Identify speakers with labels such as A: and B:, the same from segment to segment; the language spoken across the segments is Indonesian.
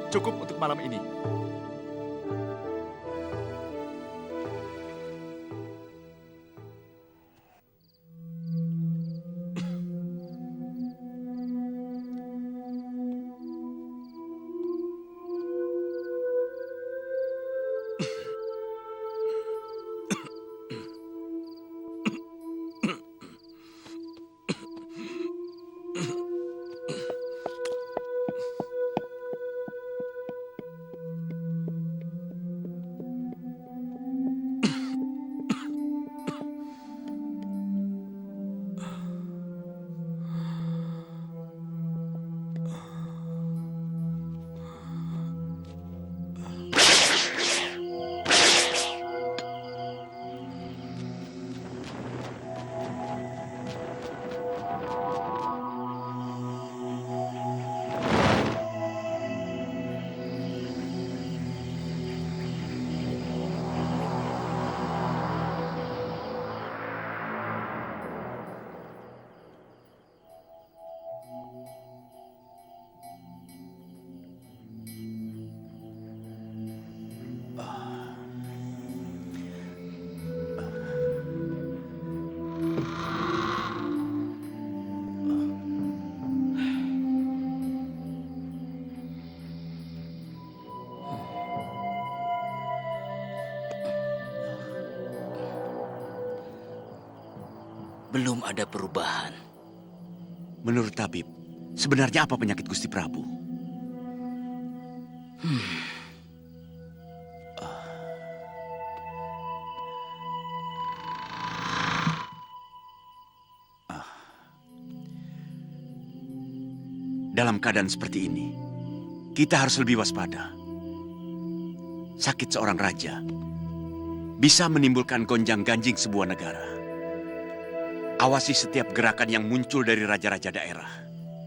A: Cukup untuk malam ini.
B: Belum ada perubahan.
C: Menurut tabib, sebenarnya apa penyakit Gusti Prabu? Dalam keadaan seperti ini, kita harus lebih waspada. Sakit seorang raja bisa menimbulkan gonjang-ganjing sebuah negara. Awasi setiap gerakan yang muncul dari raja-raja daerah,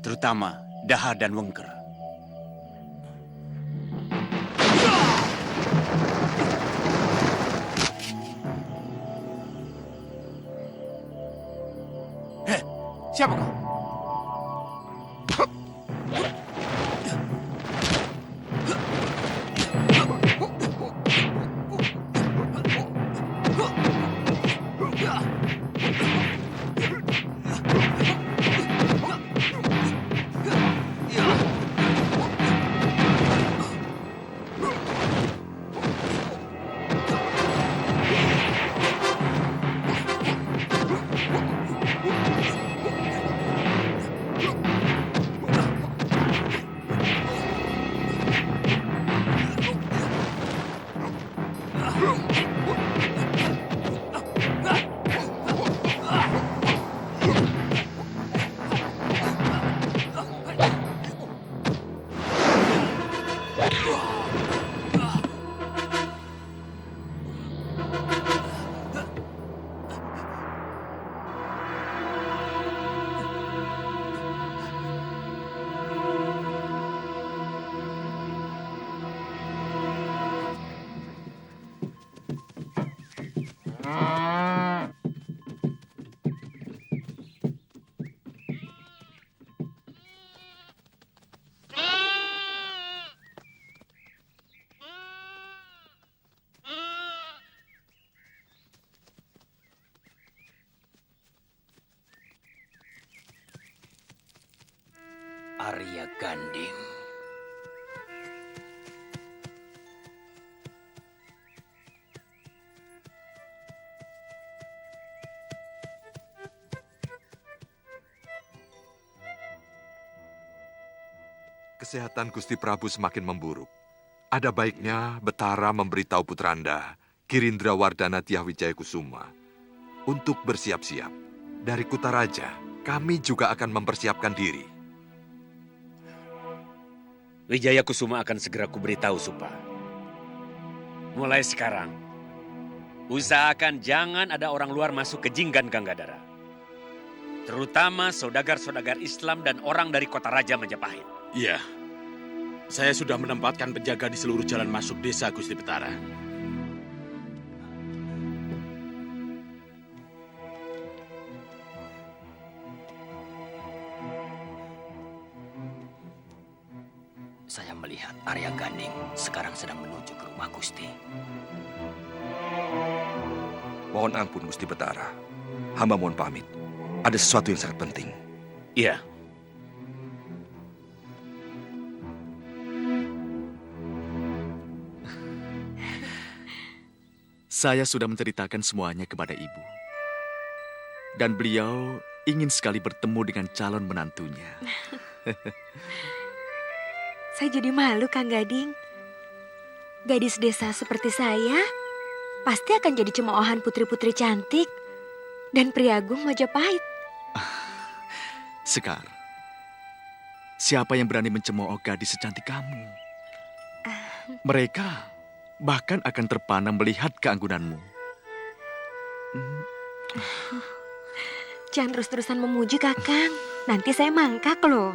C: terutama Daha dan Wengker.
A: Hei, siapa kau?
B: Arya Ganding.
D: Kesehatan Gusti Prabu semakin memburuk. Ada baiknya Betara memberitahu putranda, Girindrawardana Dyahwijaya Kusuma, untuk bersiap-siap. Dari Kutaraja, kami juga akan mempersiapkan diri.
E: Wijaya Kusuma akan segera kuberitahu, Supa. Mulai sekarang, usahakan jangan ada orang luar masuk ke Jinggan Ganggadara. Terutama saudagar-saudagar Islam dan orang dari kota Raja Majapahit.
F: Iya, saya sudah menempatkan penjaga di seluruh jalan masuk desa, Gusti Betara.
B: Saya melihat Arya Ganding sekarang sedang menuju ke rumah Gusti.
D: Mohon ampun, Gusti Betara. Hamba mohon pamit. Ada sesuatu yang sangat penting.
E: Iya.
A: Saya sudah menceritakan semuanya kepada ibu. Dan beliau ingin sekali bertemu dengan calon menantunya.
G: Saya jadi malu, Kang Gading. Gadis desa seperti saya pasti akan jadi cemoohan putri-putri cantik dan priagung Majapahit.
A: Sekar, siapa yang berani mencemooh gadis secantik kamu? Mereka bahkan akan terpana melihat keanggunanmu.
G: Jangan terus-terusan memuji, Kakang. Nanti saya mangkak loh.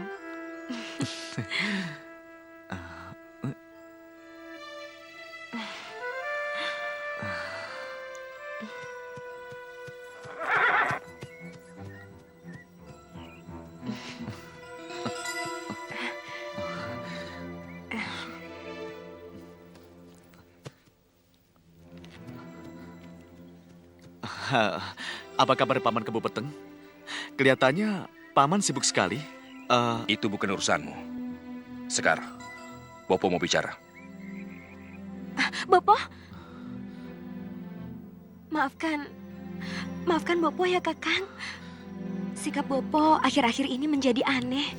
A: Apa kabar Paman Kebo Peteng? Kelihatannya Paman sibuk sekali.
D: Itu bukan urusanmu. Sekar, Bopo mau bicara.
G: Bopo? Maafkan Bopo ya, Kakang. Sikap Bopo akhir-akhir ini menjadi aneh.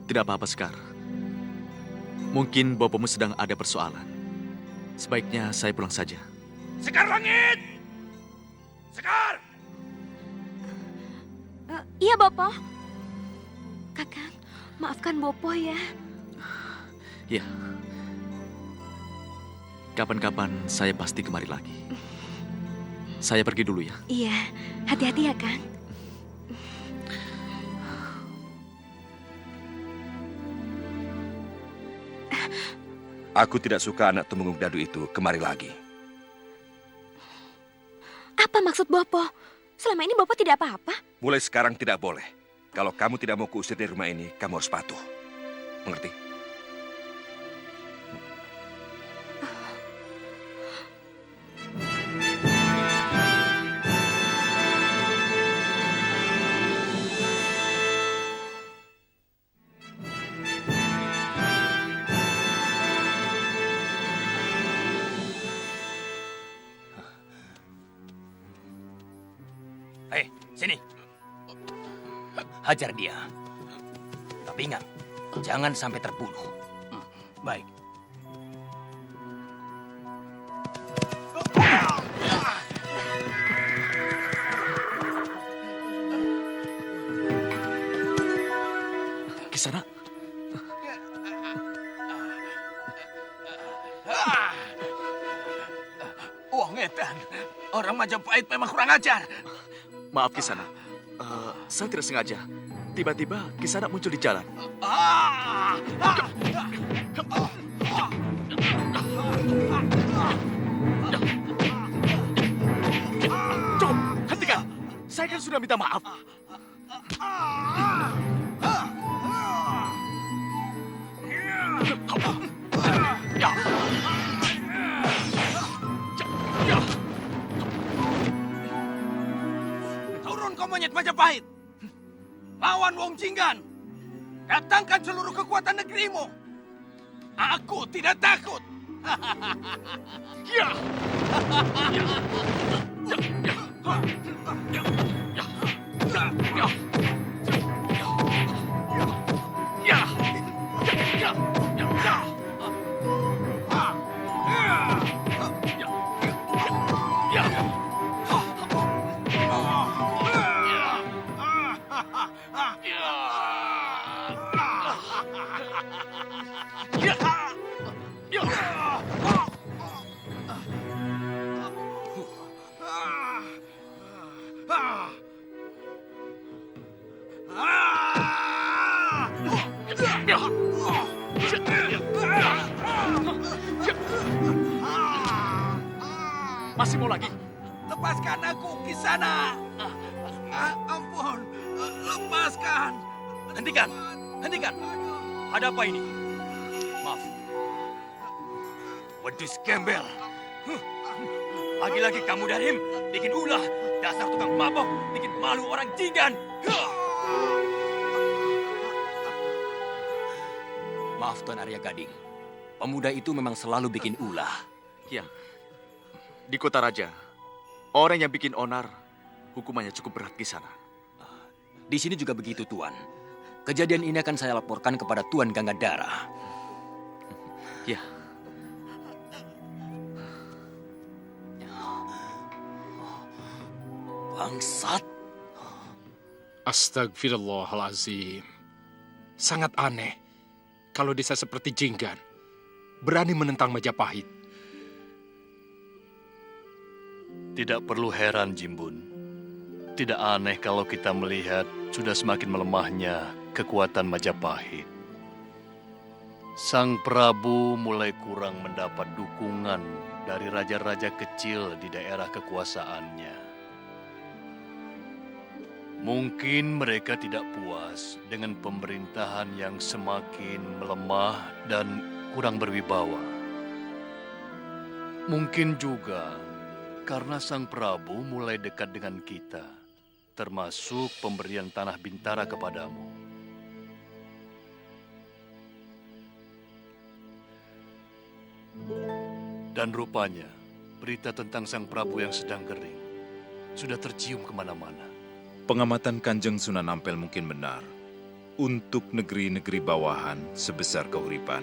A: Tidak apa-apa, Sekar. Mungkin Bopomu sedang ada persoalan. Sebaiknya saya pulang saja.
E: Sekar Langit! Sekar!
G: Iya, Bopo. Kakang, maafkan Bopo ya.
A: Ya. Kapan-kapan saya pasti kemari lagi. Saya pergi dulu ya.
G: Iya, hati-hati ya, Kang.
D: Aku tidak suka anak Tumenggung Dadu itu kemari lagi.
G: Apa maksud Bopo? Selama ini Bopo tidak apa-apa.
D: Mulai sekarang tidak boleh. Kalau kamu tidak mau kuusir dari rumah ini, kamu harus patuh. Mengerti?
B: Hei, sini. Hajar dia. Tapi ingat, jangan sampai terbunuh. Baik.
A: Kisana.
B: Wah, ngetan. Orang Majapahit memang kurang ajar.
A: Maaf Kisana. Saya tidak sengaja. Tiba-tiba Kisana muncul di jalan. Cukup, hentikan. Saya kan sudah minta maaf.
B: Turun kau monyet Majapahit. Lawan Wong Jinggan. Datangkan seluruh kekuatan negerimu. Aku tidak takut.
A: Masih mau lagi?
B: Lepaskan aku, Kisana. Ampun, lepaskan. Hentikan, hentikan. Ada apa ini? Wedus gembel. Lagi-lagi kamu Darim bikin ulah. Dasar tukang mabok, bikin malu orang Jinggan.
H: Maaf Tuan Arya Gading. Pemuda itu memang selalu bikin ulah.
A: Ya, di kota raja, orang yang bikin onar, hukumannya cukup berat di sana.
H: Di sini juga begitu Tuan. Kejadian ini akan saya laporkan kepada Tuan Gangadara.
A: Ya.
H: Bangsat.
I: Astagfirullahalazim. Sangat aneh kalau desa seperti Jinggan berani menentang Majapahit.
J: Tidak perlu heran, Jimbun. Tidak aneh kalau kita melihat sudah semakin melemahnya kekuatan Majapahit. Sang Prabu mulai kurang mendapat dukungan dari raja-raja kecil di daerah kekuasaannya. Mungkin mereka tidak puas dengan pemerintahan yang semakin melemah dan kurang berwibawa. Mungkin juga karena Sang Prabu mulai dekat dengan kita, termasuk pemberian tanah Bintara kepadamu. Dan rupanya, berita tentang Sang Prabu yang sedang kering sudah tercium kemana-mana.
K: Pengamatan Kanjeng Sunan Ampel mungkin benar. Untuk negeri-negeri bawahan sebesar Kahuripan,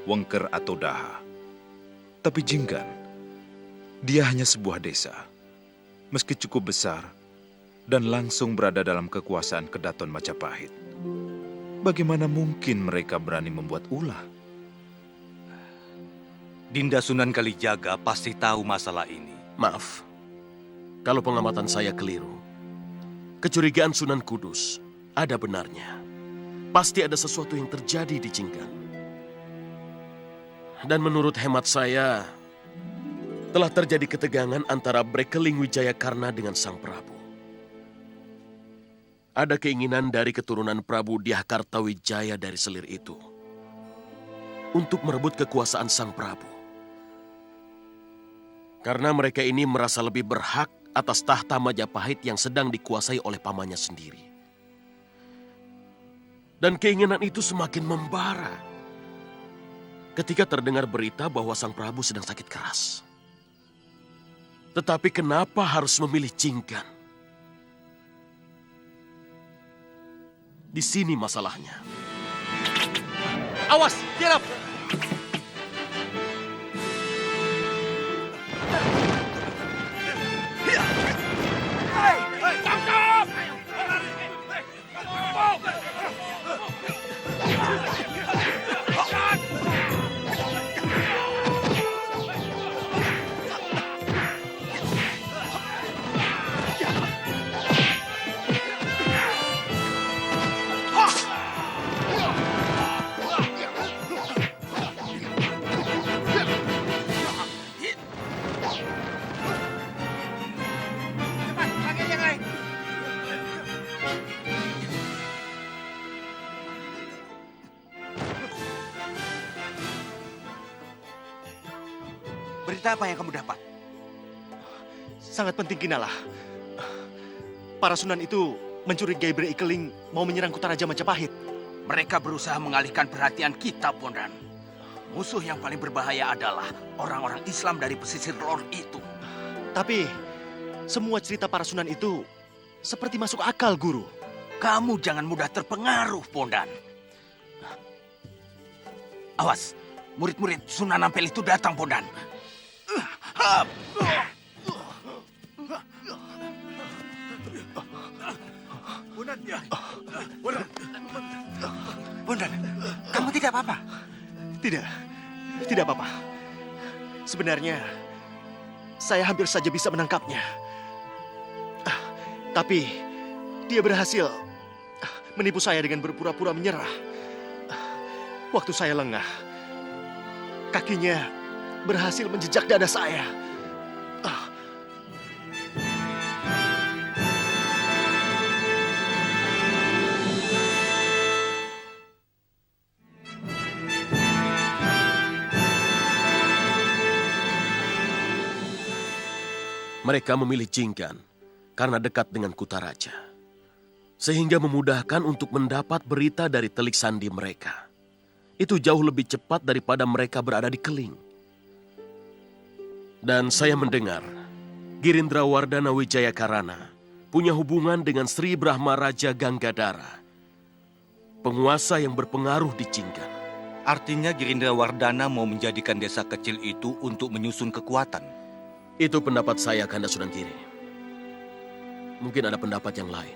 K: Wengker atau Daha. Tapi Jinggan, dia hanya sebuah desa. Meski cukup besar dan langsung berada dalam kekuasaan Kedaton Majapahit. Bagaimana mungkin mereka berani membuat ulah?
L: Dinda Sunan Kalijaga pasti tahu masalah ini.
M: Maaf, kalau pengamatan saya keliru. Kecurigaan Sunan Kudus ada benarnya. Pasti ada sesuatu yang terjadi di Jinggan. Dan menurut hemat saya, telah terjadi ketegangan antara Brekeling Wijayakarna dengan Sang Prabu. Ada keinginan dari keturunan Prabu Dyah Wijaya dari selir itu untuk merebut kekuasaan Sang Prabu. Karena mereka ini merasa lebih berhak atas tahta Majapahit yang sedang dikuasai oleh pamannya sendiri. Dan keinginan itu semakin membara ketika terdengar berita bahwa Sang Prabu sedang sakit keras. Tetapi kenapa harus memilih Jinggan? Di sini masalahnya.
B: Awas, tiarap! Berita apa yang kamu dapat?
N: Sangat penting Kinalah. Para sunan itu mencurigai Bre Ikeling mau menyerang Kutaraja Majapahit.
B: Mereka berusaha mengalihkan perhatian kita, Bondan. Musuh yang paling berbahaya adalah orang-orang Islam dari pesisir lor itu.
N: Tapi semua cerita para sunan itu seperti masuk akal, Guru.
B: Kamu jangan mudah terpengaruh, Bondan. Awas, murid-murid Sunan Ampel itu datang, Bondan.
N: Bondan, kamu tidak apa-apa? Tidak apa-apa. Sebenarnya, saya hampir saja bisa menangkapnya. Tapi, dia berhasil menipu saya dengan berpura-pura menyerah. Waktu saya lengah, kakinya berhasil menjejak dada saya.
M: Mereka memilih Jinggan karena dekat dengan Kutaraja, sehingga memudahkan untuk mendapat berita dari telik sandi mereka. Itu jauh lebih cepat daripada mereka berada di Keling. Dan saya mendengar Girindra Wardana Wijayakarana punya hubungan dengan Sri Brahma Raja Ganggadara, penguasa yang berpengaruh di Jinggan.
L: Artinya Girindra Wardana mau menjadikan desa kecil itu untuk menyusun kekuatan.
M: Itu pendapat saya, Kanda Sunan Giri. Mungkin ada pendapat yang lain.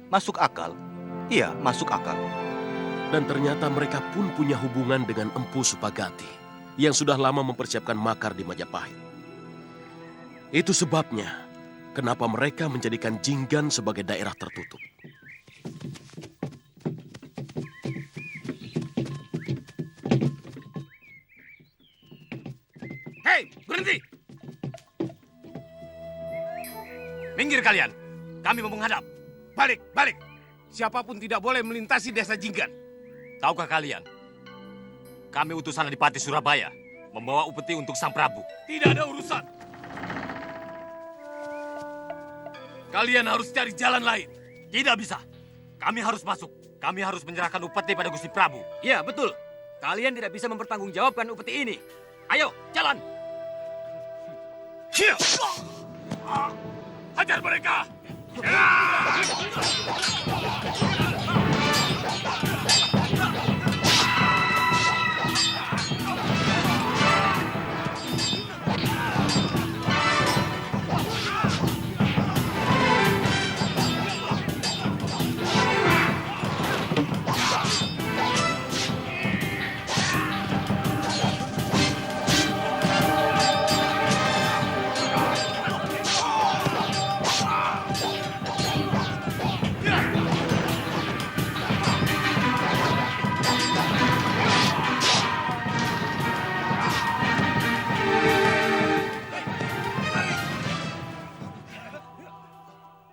L: Masuk akal? Iya, masuk akal.
M: Dan ternyata mereka pun punya hubungan dengan Empu Supagati yang sudah lama mempersiapkan makar di Majapahit. Itu sebabnya kenapa mereka menjadikan Jinggan sebagai daerah tertutup.
B: Hei, berhenti! Minggir kalian, kami mau menghadap. Balik, balik. Siapapun tidak boleh melintasi desa Jinggan.
E: Tahukah kalian, kami utusan Adipati Surabaya membawa upeti untuk Sang Prabu.
B: Tidak ada urusan. Kalian harus cari jalan lain.
E: Tidak bisa. Kami harus masuk. Kami harus menyerahkan upeti pada Gusti Prabu.
H: Ya, betul. Kalian tidak bisa mempertanggungjawabkan upeti ini. Ayo, jalan.
B: Hajar mereka!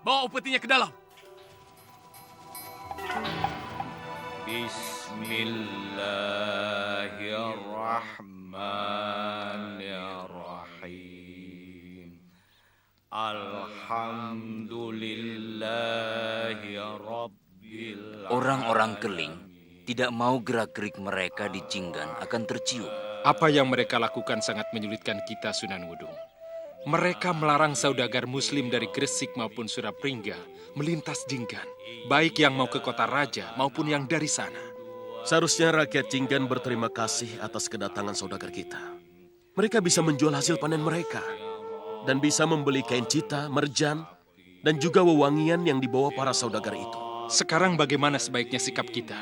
B: Bawa upetinya ke dalam.
O: Bismillahirrahmanirrahim. Alhamdulillahi rabbil alamin.
H: Orang-orang Keling tidak mau gerak-gerik mereka di Jinggan akan tercium.
I: Apa yang mereka lakukan sangat menyulitkan kita, Sunan Wudung. Mereka melarang saudagar muslim dari Gresik maupun Surapringga melintas Jinggan, baik yang mau ke kota raja maupun yang dari sana.
M: Seharusnya rakyat Jinggan berterima kasih atas kedatangan saudagar kita. Mereka bisa menjual hasil panen mereka dan bisa membeli kain cita, merjan, dan juga wewangian yang dibawa para saudagar itu.
I: Sekarang bagaimana sebaiknya sikap kita?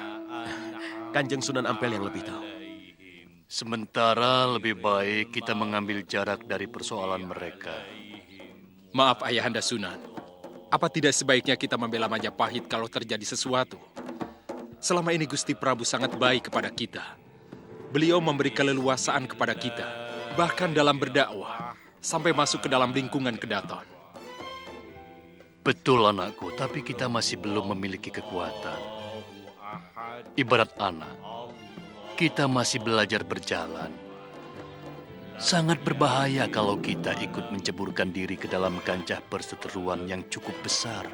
M: Kanjeng Sunan Ampel yang lebih tahu.
J: Sementara lebih baik kita mengambil jarak dari persoalan mereka.
I: Maaf Ayahanda Sunan, apa tidak sebaiknya kita membela Majapahit kalau terjadi sesuatu? Selama ini Gusti Prabu sangat baik kepada kita. Beliau memberi keleluasaan kepada kita, bahkan dalam berdakwah, sampai masuk ke dalam lingkungan kedaton.
J: Betul anakku, tapi kita masih belum memiliki kekuatan. Ibarat anak, kita masih belajar berjalan. Sangat berbahaya kalau kita ikut menceburkan diri ke dalam kancah perseteruan yang cukup besar.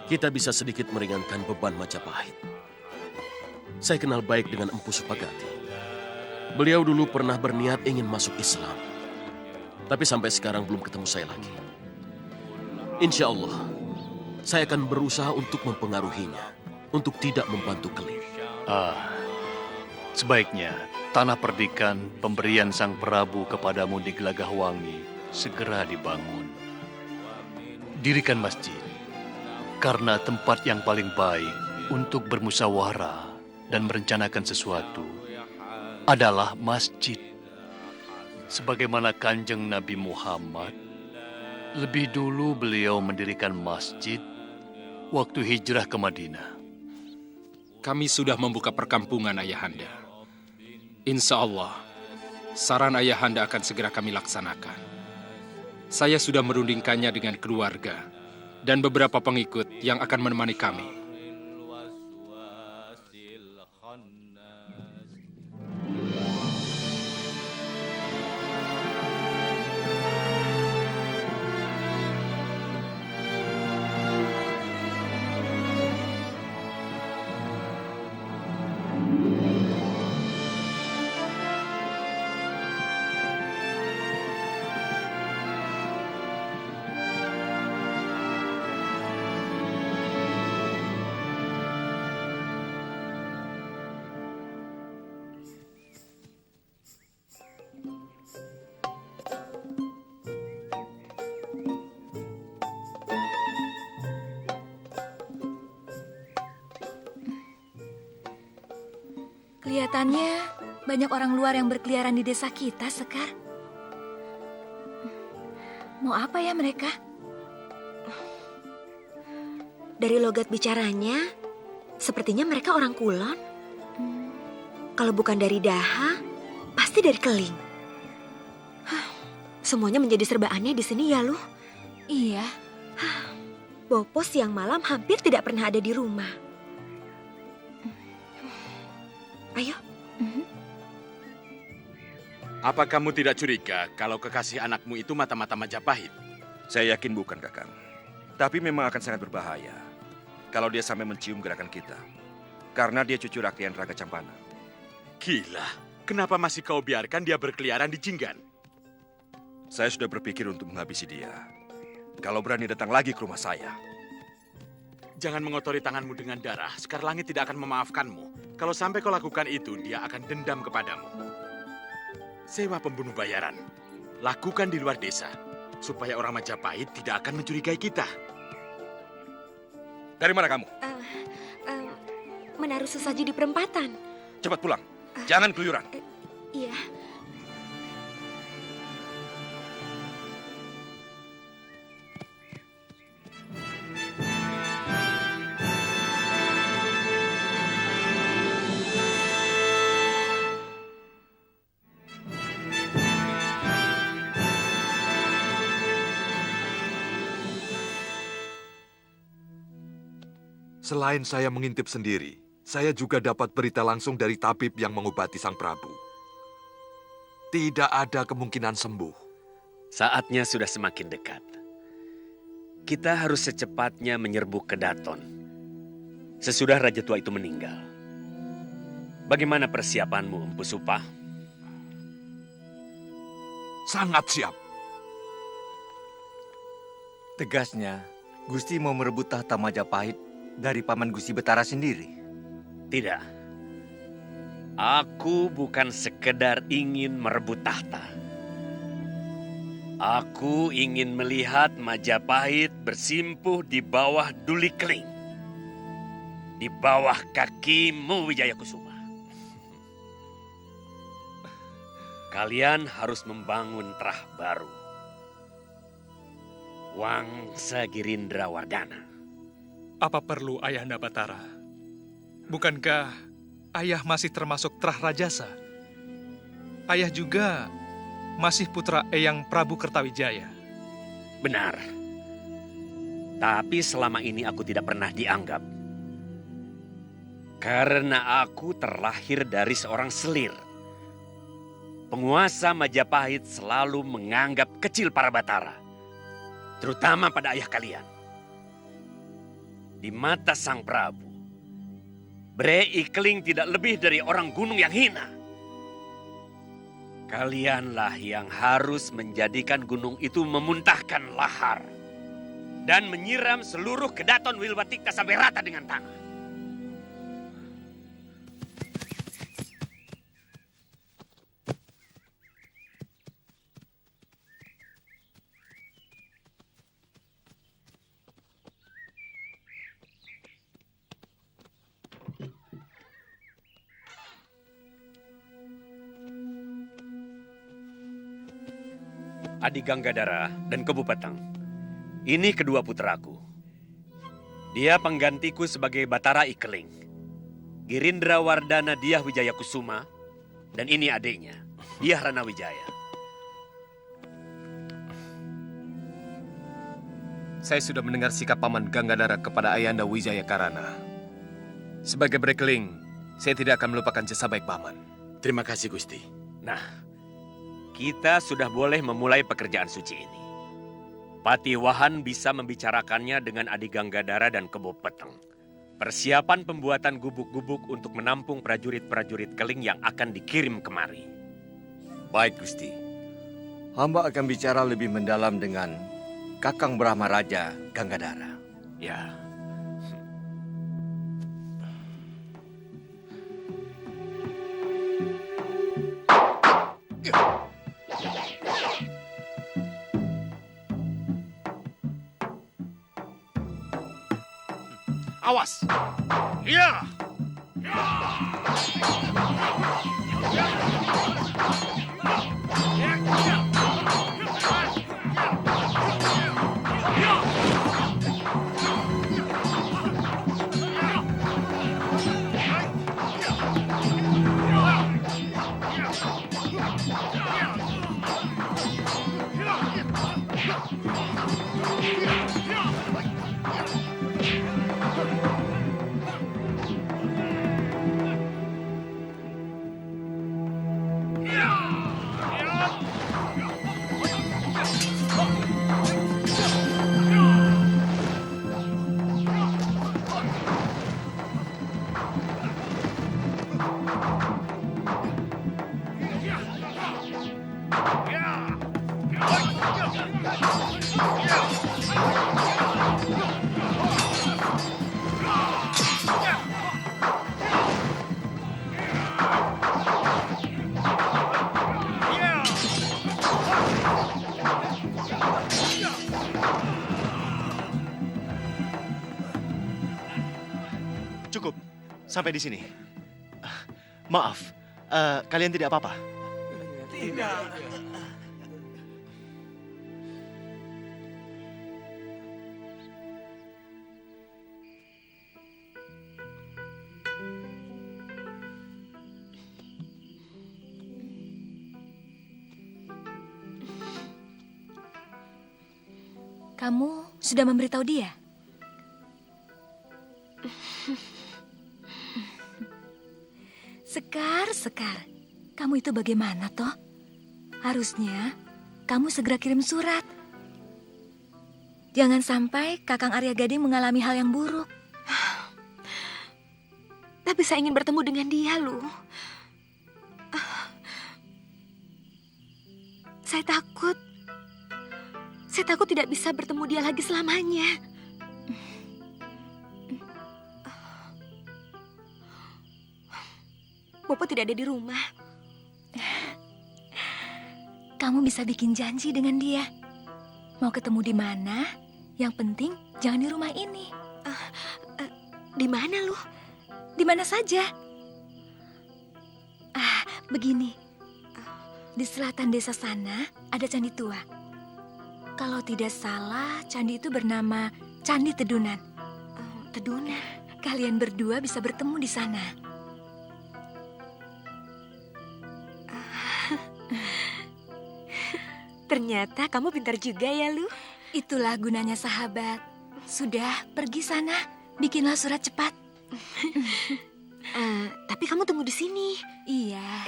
M: Kita bisa sedikit meringankan beban Majapahit. Saya kenal baik dengan Empu Supagati. Beliau dulu pernah berniat ingin masuk Islam. Tapi sampai sekarang belum ketemu saya lagi. Insya Allah, saya akan berusaha untuk mempengaruhinya, untuk tidak membantu Keling.
J: Sebaiknya tanah perdikan pemberian Sang Prabu kepadamu di Gelagahwangi segera dibangun. Dirikan masjid, karena tempat yang paling baik untuk bermusyawarah dan merencanakan sesuatu adalah masjid. Sebagaimana Kanjeng Nabi Muhammad, lebih dulu beliau mendirikan masjid waktu hijrah ke Madinah.
I: Kami sudah membuka perkampungan Ayahanda. Insya Allah, saran Ayahanda akan segera kami laksanakan. Saya sudah merundingkannya dengan keluarga dan beberapa pengikut yang akan menemani kami.
P: Kelihatannya banyak orang luar yang berkeliaran di desa kita, Sekar. Mau apa ya mereka?
G: Dari logat bicaranya, sepertinya mereka orang Kulon. Kalau bukan dari Daha, pasti dari Keling. Semuanya menjadi serba aneh di sini ya, Luh.
P: Iya.
G: Bopo siang malam hampir tidak pernah ada di rumah. Ayo.
F: Apa kamu tidak curiga kalau kekasih anakmu itu mata-mata Majapahit?
Q: Saya yakin bukan, Kakang. Tapi memang akan sangat berbahaya kalau dia sampai mencium gerakan kita. Karena dia cucu rakyat Raga Campana.
F: Gila, kenapa masih kau biarkan dia berkeliaran di Jinggan?
Q: Saya sudah berpikir untuk menghabisi dia. Kalau berani datang lagi ke rumah saya.
F: Jangan mengotori tanganmu dengan darah. Sekar Langit tidak akan memaafkanmu. Kalau sampai kau lakukan itu, dia akan dendam kepadamu. Sewa pembunuh bayaran. Lakukan di luar desa. Supaya orang Majapahit tidak akan mencurigai kita.
Q: Dari mana kamu?
G: Menaruh sesaji di perempatan.
Q: Cepat pulang. Jangan keluyuran.
G: Iya.
D: Selain saya mengintip sendiri, saya juga dapat berita langsung dari tabib yang mengobati Sang Prabu. Tidak ada kemungkinan sembuh.
E: Saatnya sudah semakin dekat. Kita harus secepatnya menyerbu Kedaton. Sesudah Raja Tua itu meninggal. Bagaimana persiapanmu, Empu Supah?
D: Sangat siap.
L: Tegasnya, Gusti mau merebut tahta Majapahit dari Paman Gusti Betara sendiri.
E: Tidak. Aku bukan sekedar ingin merebut tahta. Aku ingin melihat Majapahit bersimpuh di bawah Duli Keling. Di bawah kakimu, Wijaya Kusuma. Kalian harus membangun terah baru. Wangsa Girindra Wardana.
I: Apa perlu Ayahanda Batara? Bukankah Ayah masih termasuk Trah Rajasa? Ayah juga masih putra Eyang Prabu Kertawijaya.
E: Benar. Tapi selama ini aku tidak pernah dianggap. Karena aku terlahir dari seorang selir. Penguasa Majapahit selalu menganggap kecil para Batara. Terutama pada ayah kalian. Di mata Sang Prabu, Bre Ikling tidak lebih dari orang gunung yang hina. Kalianlah yang harus menjadikan gunung itu memuntahkan lahar. Dan menyiram seluruh Kedaton Wilwatikta sampai rata dengan tanah. Adi Ganggadara dan Kebu Petang. Ini kedua putraku. Dia penggantiku sebagai Batara Ikeling. Girindra Wardana Dyah Wijaya Kusuma. Dan ini adiknya, Dyah Rana Wijaya.
R: Saya sudah mendengar sikap Paman Ganggadara kepada Ayahanda Wijaya Karana. Sebagai Brekeling, saya tidak akan melupakan jasa baik Paman.
F: Terima kasih, Gusti.
E: Nah, kita sudah boleh memulai pekerjaan suci ini. Patiwahan bisa membicarakannya dengan Adi Ganggadara dan Kebo Peteng. Persiapan pembuatan gubuk-gubuk untuk menampung prajurit-prajurit Keling yang akan dikirim kemari.
L: Baik, Gusti. Hamba akan bicara lebih mendalam dengan Kakang Brahma Raja Ganggadara.
E: Ya.
F: Awas! Iya!
N: Cukup, sampai di sini. Maaf, kalian tidak apa-apa?
B: Tidak.
P: Kamu sudah memberitahu dia? Sekar, kamu itu bagaimana toh? Harusnya kamu segera kirim surat. Jangan sampai Kakang Arya Gading mengalami hal yang buruk.
G: Tapi saya ingin bertemu dengan dia, Lu. Saya takut tidak bisa bertemu dia lagi selamanya. Bopo tidak ada di rumah.
P: Kamu bisa bikin janji dengan dia. Mau ketemu di mana? Yang penting jangan di rumah ini.
G: Di mana, Lu?
P: Di mana saja. Begini. Di selatan desa sana ada candi tua. Kalau tidak salah, candi itu bernama Candi Tedunan.
G: Tedunan?
P: Kalian berdua bisa bertemu di sana.
G: Ternyata kamu pintar juga ya, Lu.
P: Itulah gunanya sahabat. Sudah, pergi sana. Bikinlah surat cepat.
G: Tapi kamu tunggu di sini.
P: Iya.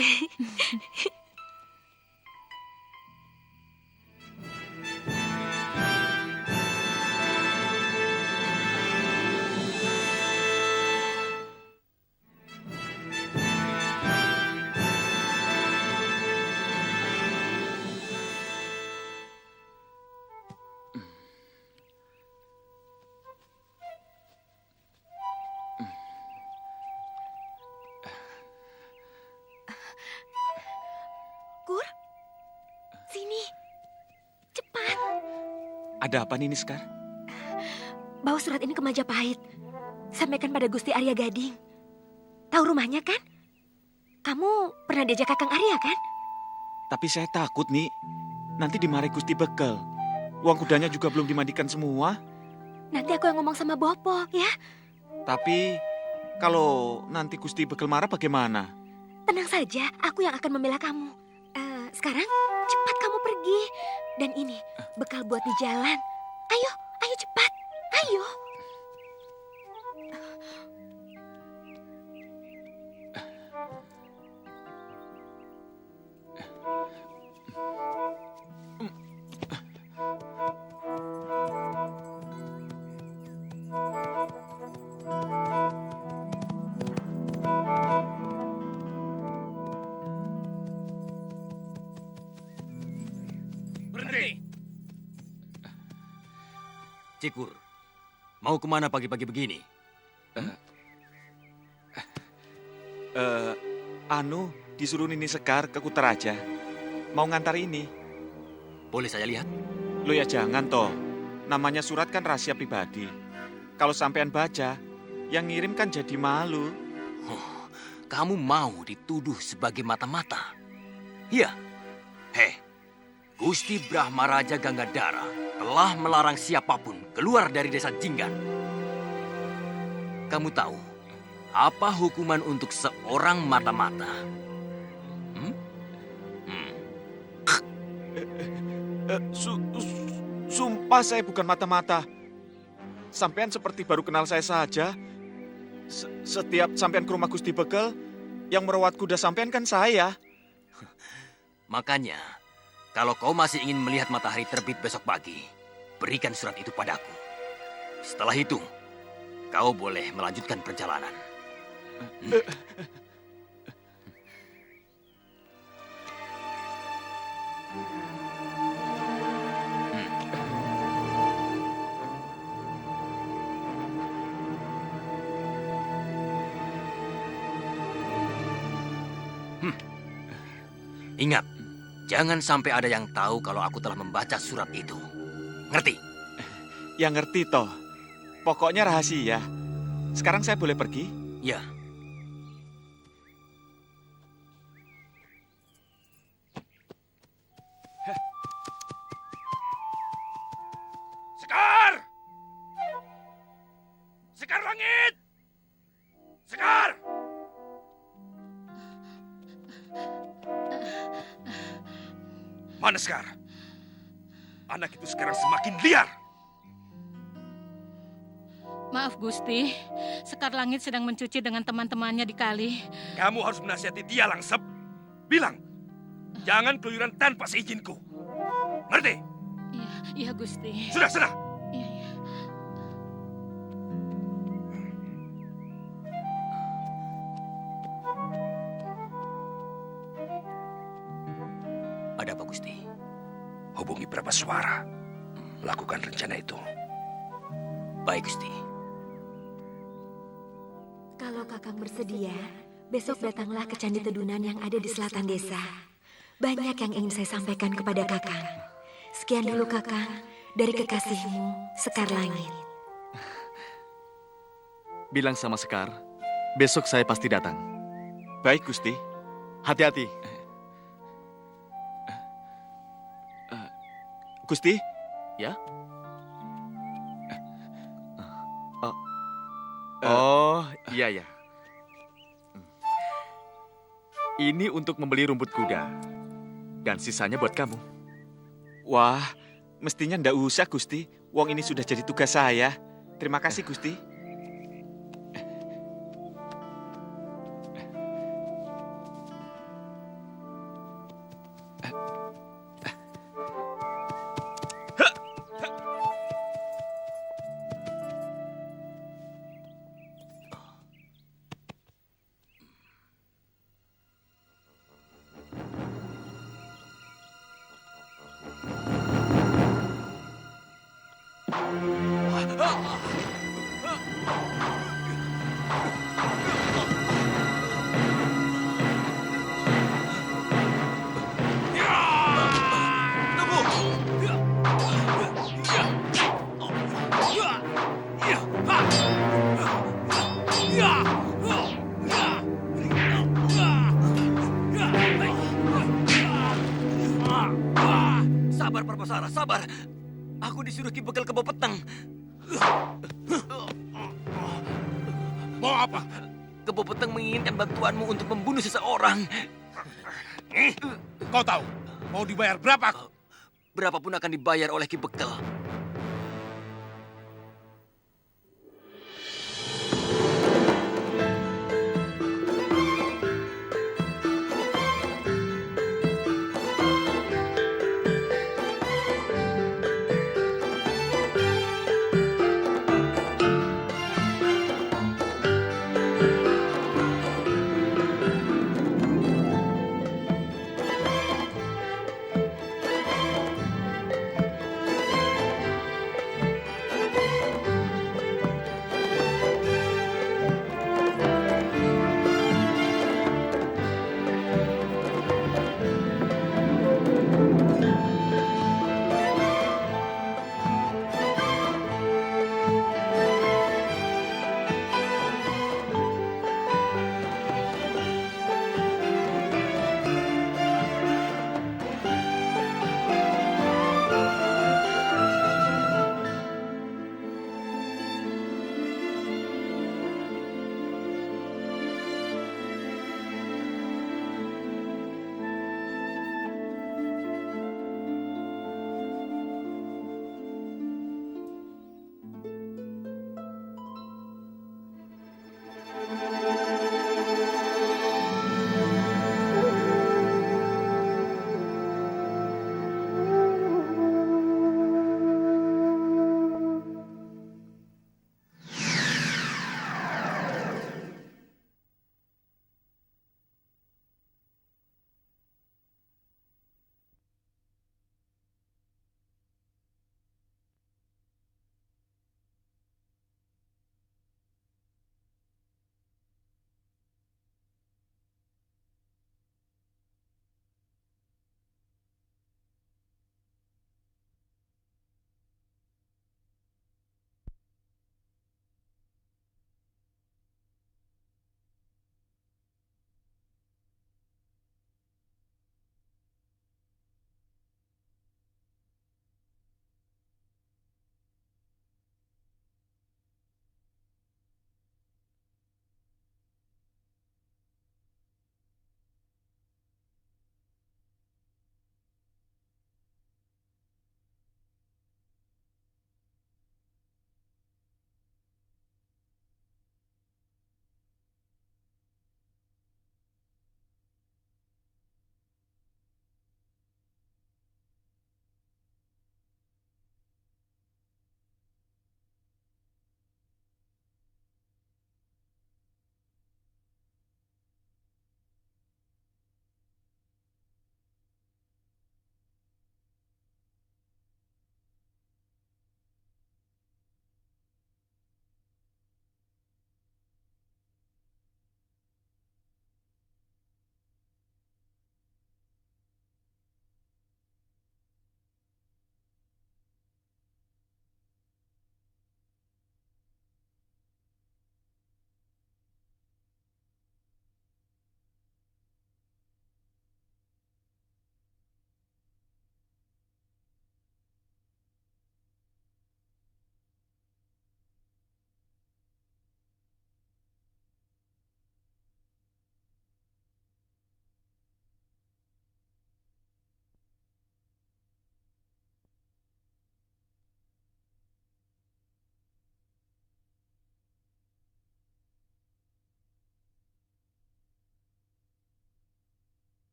G: Kur, sini. Cepat.
C: Ada apa nih, Sekar?
G: Bawa surat ini ke Majapahit. Sampaikan pada Gusti Arya Gading. Tahu rumahnya kan? Kamu pernah diajak Kakang Arya kan?
C: Tapi saya takut, nih. Nanti dimarahi Gusti Bekel. Uang kudanya juga belum dimandikan semua.
G: Nanti aku yang ngomong sama Bopo, ya.
C: Tapi kalau nanti Gusti Bekel marah bagaimana?
G: Tenang saja, aku yang akan membela kamu. Sekarang cepat kamu pergi. Dan ini bekal buat di jalan. Ayo cepat. Ayo.
B: Berhenti.
H: Cikur, mau kemana pagi-pagi begini?
C: Disuruh Nini Sekar ke Kutaraja. Mau ngantar ini.
H: Boleh saya lihat?
C: Lo ya jangan toh. Namanya surat kan rahasia pribadi. Kalau sampean baca, yang ngirim kan jadi malu.
H: Kamu mau dituduh sebagai mata-mata? Iya. Gusti Brahma Raja Gangadhara telah melarang siapapun keluar dari desa Jinggan. Kamu tahu apa hukuman untuk seorang mata-mata?
I: Sumpah saya bukan mata-mata. Sampean seperti baru kenal saya saja. Setiap sampean ke rumah Gusti Bekel, yang merawat kuda sampean kan saya.
H: Makanya, kalau kau masih ingin melihat matahari terbit besok pagi, berikan surat itu padaku. Setelah itu, kau boleh melanjutkan perjalanan. Ingat, jangan sampai ada yang tahu kalau aku telah membaca surat itu. Ngerti?
I: Ya ngerti toh. Pokoknya rahasia. Sekarang saya boleh pergi?
H: Ya.
B: Sekar! Sekar langit! Sekar! Mana Sekar? Anak itu sekarang semakin liar.
S: Maaf Gusti, Sekar Langit sedang mencuci dengan teman-temannya di kali.
B: Kamu harus menasihati dia, Langsep. Bilang, jangan keluyuran tanpa seizinku. Ngerti?
S: Iya Gusti.
B: Sudah.
H: Ada apa Gusti?
B: Hubungi Brahmaswara. Lakukan rencana itu.
H: Baik Gusti.
G: Kalau Kakang bersedia, besok datanglah ke Candi Tedunan yang ada di selatan desa. Banyak yang ingin saya sampaikan kepada Kakang. Sekian dulu Kakang, dari kekasihmu, Sekar Langit.
A: Bilang sama Sekar, besok saya pasti datang.
I: Baik Gusti.
A: Hati-hati.
I: Gusti?
A: Ya? Oh, iya. Ini untuk membeli rumput kuda. Dan sisanya buat kamu.
I: Wah, mestinya ndak usah Gusti. Wong ini sudah jadi tugas saya. Terima kasih Gusti.
H: Sabar, Parpasara, sabar. Aku disuruh Ki Bekel ke Bopeteng.
B: Mau apa?
H: Ke Bopeteng menginginkan bantuanmu untuk membunuh seseorang.
B: Kau tahu, mau dibayar berapa?
H: Berapapun akan dibayar oleh Ki Bekel.